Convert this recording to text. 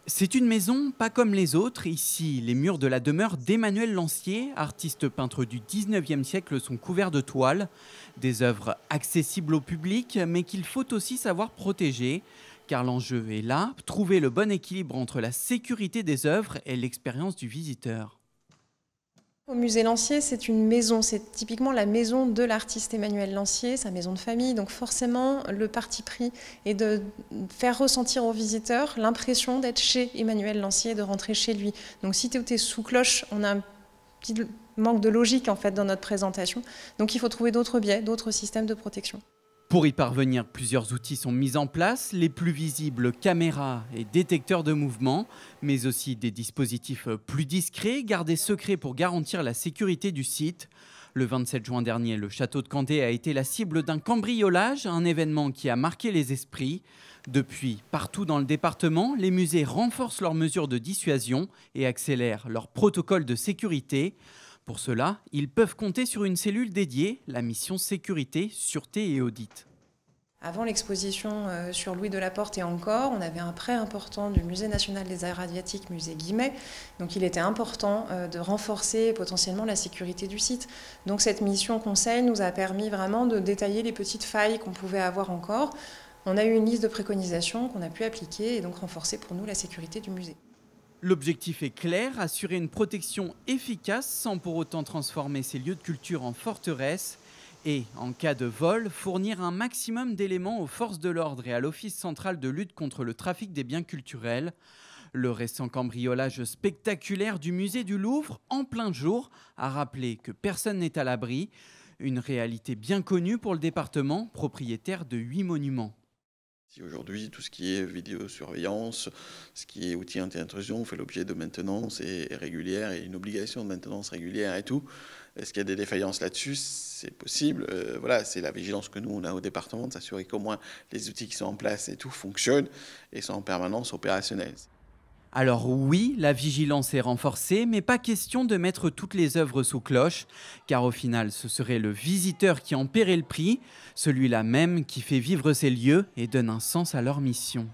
C'est une maison pas comme les autres. Ici, les murs de la demeure d'Emmanuel Lancier, artiste peintre du 19e siècle, sont couverts de toiles. Des œuvres accessibles au public, mais qu'il faut aussi savoir protéger. Car l'enjeu est là, trouver le bon équilibre entre la sécurité des œuvres et l'expérience du visiteur. Au musée Lancier, c'est une maison, c'est typiquement la maison de l'artiste Emmanuel Lancier, sa maison de famille. Donc forcément, le parti pris est de faire ressentir aux visiteurs l'impression d'être chez Emmanuel Lancier, de rentrer chez lui. Donc si tout est sous cloche, on a un petit manque de logique en fait dans notre présentation. Donc il faut trouver d'autres biais, d'autres systèmes de protection. Pour y parvenir, plusieurs outils sont mis en place, les plus visibles caméras et détecteurs de mouvement, mais aussi des dispositifs plus discrets, gardés secrets pour garantir la sécurité du site. Le 27 juin dernier, le château de Candé a été la cible d'un cambriolage, un événement qui a marqué les esprits. Depuis, partout dans le département, les musées renforcent leurs mesures de dissuasion et accélèrent leurs protocoles de sécurité. Pour cela, ils peuvent compter sur une cellule dédiée, la mission sécurité, sûreté et audit. Avant l'exposition sur Louis Delaporte et encore, on avait un prêt important du Musée national des arts asiatiques, musée Guimet. Donc il était important de renforcer potentiellement la sécurité du site. Donc cette mission conseil nous a permis vraiment de détailler les petites failles qu'on pouvait avoir encore. On a eu une liste de préconisations qu'on a pu appliquer et donc renforcer pour nous la sécurité du musée. L'objectif est clair, assurer une protection efficace sans pour autant transformer ces lieux de culture en forteresse et, en cas de vol, fournir un maximum d'éléments aux forces de l'ordre et à l'Office central de lutte contre le trafic des biens culturels. Le récent cambriolage spectaculaire du musée du Louvre, en plein jour, a rappelé que personne n'est à l'abri, une réalité bien connue pour le département, propriétaire de 8 monuments. Si aujourd'hui, tout ce qui est vidéosurveillance, ce qui est outils anti-intrusion fait l'objet de maintenance et régulière et une obligation de maintenance régulière et tout. Est-ce qu'il y a des défaillances là-dessus? C'est possible. Voilà, c'est la vigilance que nous, on a au département, de s'assurer qu'au moins les outils qui sont en place et tout fonctionnent et sont en permanence opérationnels. Alors oui, la vigilance est renforcée, mais pas question de mettre toutes les œuvres sous cloche, car au final, ce serait le visiteur qui en paierait le prix, celui-là même qui fait vivre ces lieux et donne un sens à leur mission.